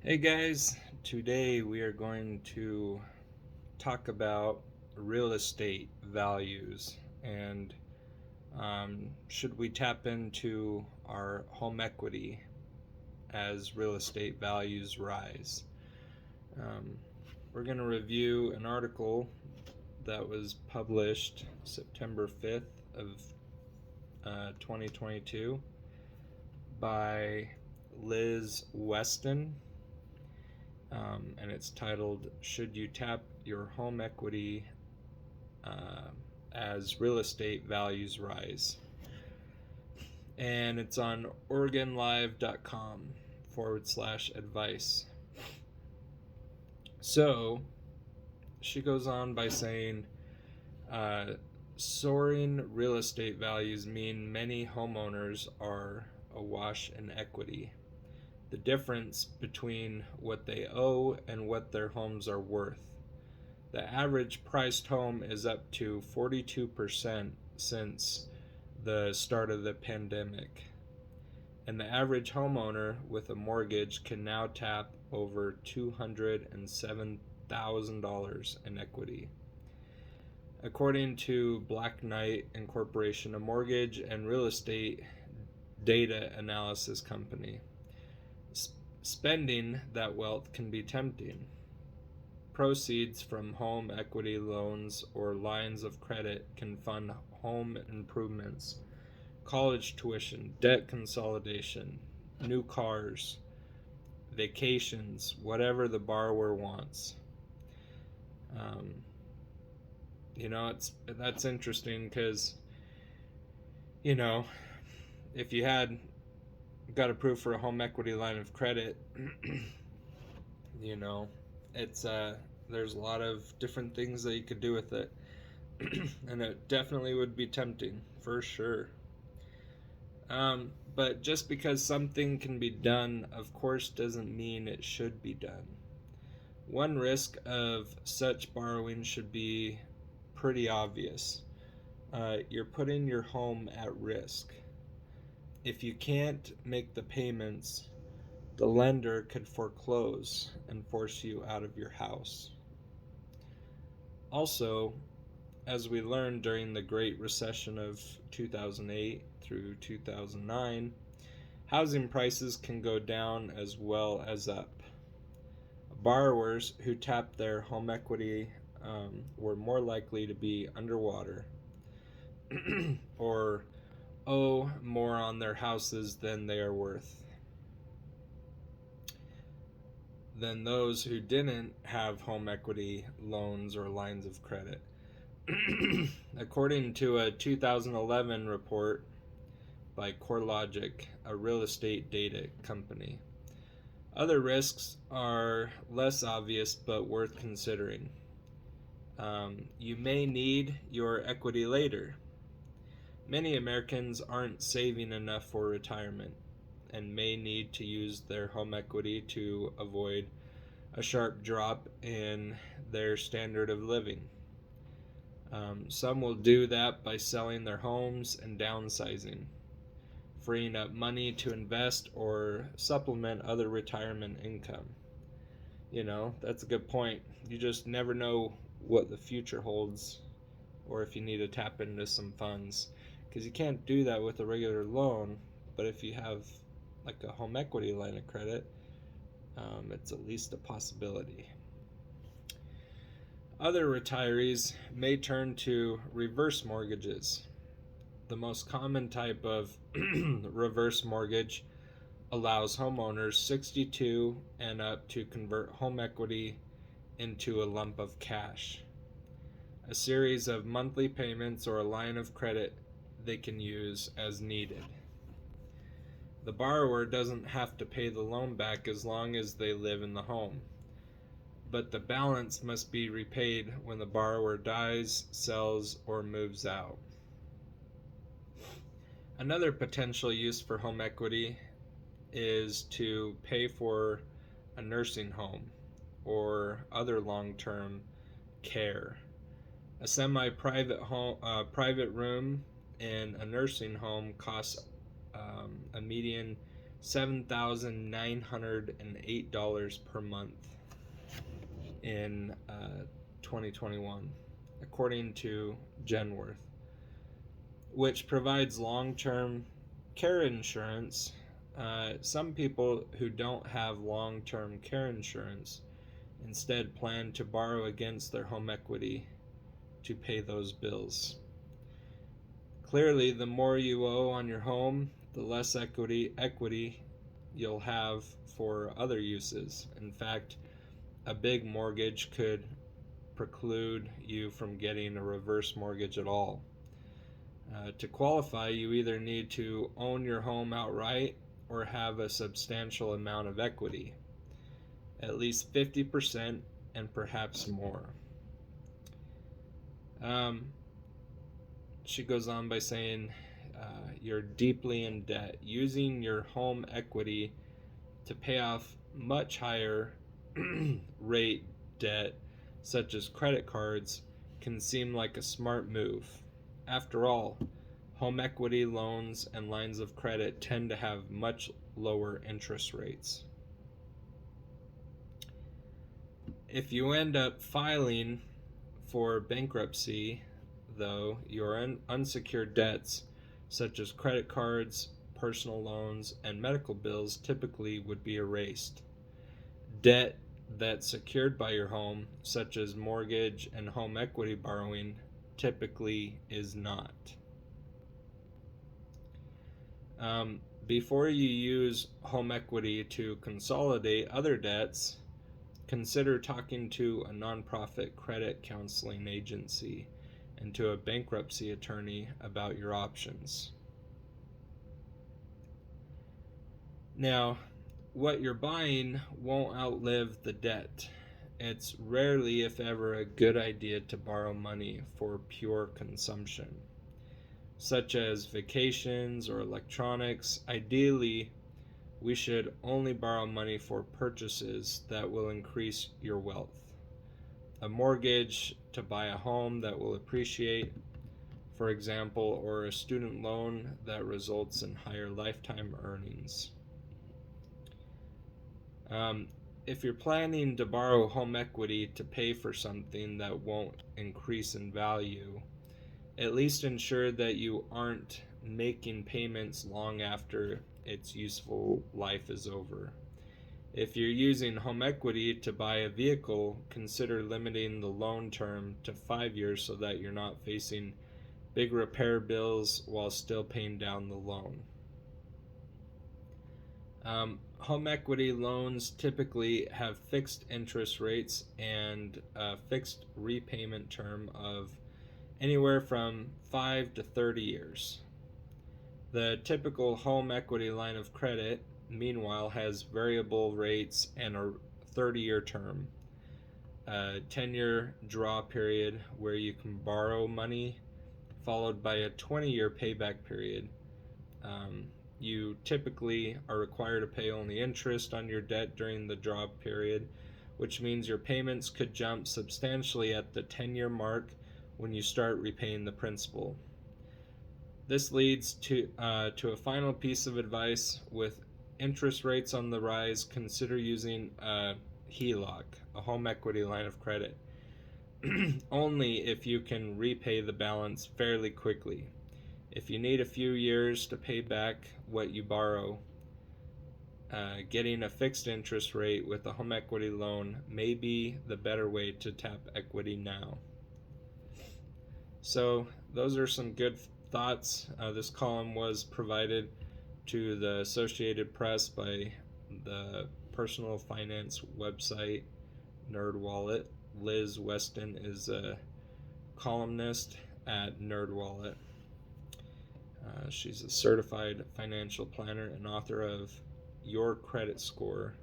Hey guys, today we are going to talk about real estate values and should we tap into our home equity as real estate values rise. Um, we're going to review an article that was published September 5th of 2022 by Liz Weston, and it's titled "Should You Tap Your Home Equity uh, as Real Estate Values Rise?" And it's on OregonLive.com/advice. So she goes on by saying, uh, soaring real estate values mean many homeowners are awash in equity. The difference between what they owe and what their homes are worth. The average priced home is up to 42% since the start of the pandemic. And the average homeowner with a mortgage can now tap over $207,000 in equity. According to Black Knight Incorporation, a mortgage and real estate data analysis company, spending that wealth can be tempting. Proceeds from home equity loans or lines of credit can fund home improvements, college tuition, debt consolidation, new cars, vacations, whatever the borrower wants. Um, that's interesting because you know if you had got approved for a home equity line of credit, you know it's there's a lot of different things that you could do with it. And it definitely would be tempting for sure. But just because something can be done, of course, doesn't mean it should be done. One risk of such borrowing should be pretty obvious. You're putting your home at risk. If you can't make the payments, the lender could foreclose and force you out of your house. Also, as we learned during the Great Recession of 2008 through 2009, housing prices can go down as well as up. Borrowers who tapped their home equity were more likely to be underwater or owe more on their houses than they are worth than those who didn't have home equity loans or lines of credit. According to a 2011 report by CoreLogic, a real estate data company, other risks are less obvious but worth considering. You may need your equity later. Many Americans aren't saving enough for retirement and may need to use their home equity to avoid a sharp drop in their standard of living. Some will do that by selling their homes and downsizing, freeing up money to invest or supplement other retirement income. That's a good point. You just never know what the future holds or if you need to tap into some funds, because you can't do that with a regular loan. But if you have like a home equity line of credit, it's at least a possibility. Other retirees may turn to reverse mortgages. The most common type of reverse mortgage allows homeowners 62 and up to convert home equity into a lump of cash, a series of monthly payments, or a line of credit they can use as needed. The borrower doesn't have to pay the loan back as long as they live in the home, but the balance must be repaid when the borrower dies, sells, or moves out. Another potential use for home equity is to pay for a nursing home or other long-term care. A private room in a nursing home costs a median $7,908 per month in 2021, according to Genworth, which provides long-term care insurance. Some people who don't have long-term care insurance instead plan to borrow against their home equity to pay those bills. Clearly, the more you owe on your home, the less equity you'll have for other uses. In fact, a big mortgage could preclude you from getting a reverse mortgage at all. To qualify, you either need to own your home outright or have a substantial amount of equity, at least 50% and perhaps more. She goes on by saying, you're deeply in debt. Using your home equity to pay off much higher rate debt, such as credit cards, can seem like a smart move. After all, home equity loans and lines of credit tend to have much lower interest rates. If you end up filing for bankruptcy, though, your unsecured debts, such as credit cards, personal loans, and medical bills, typically would be erased. Debt that's secured by your home, such as mortgage and home equity borrowing, typically is not. Before you use home equity to consolidate other debts, consider talking to a nonprofit credit counseling agency and to a bankruptcy attorney about your options. Now, what you're buying won't outlive the debt. It's rarely, if ever, a good idea to borrow money for pure consumption, such as vacations or electronics. Ideally, we should only borrow money for purchases that will increase your wealth. A mortgage to buy a home that will appreciate, for example, or a student loan that results in higher lifetime earnings. If you're planning to borrow home equity to pay for something that won't increase in value, at least ensure that you aren't making payments long after its useful life is over. If you're using home equity to buy a vehicle, consider limiting the loan term to 5 years so that you're not facing big repair bills while still paying down the loan. Home equity loans typically have fixed interest rates and a fixed repayment term of anywhere from 5 to 30 years. The typical home equity line of credit, meanwhile, has variable rates and a 30-year term, a 10-year draw period where you can borrow money, followed by a 20-year payback period. You typically are required to pay only interest on your debt during the draw period, which means your payments could jump substantially at the 10-year mark when you start repaying the principal. This leads to a final piece of advice. With interest rates on the rise, consider using a HELOC, a home equity line of credit, only if you can repay the balance fairly quickly. If you need a few years to pay back what you borrow, getting a fixed interest rate with a home equity loan may be the better way to tap equity now. So those are some good thoughts. This column was provided to the Associated Press by the personal finance website NerdWallet. Liz Weston is a columnist at NerdWallet. She's a certified financial planner and author of Your Credit Score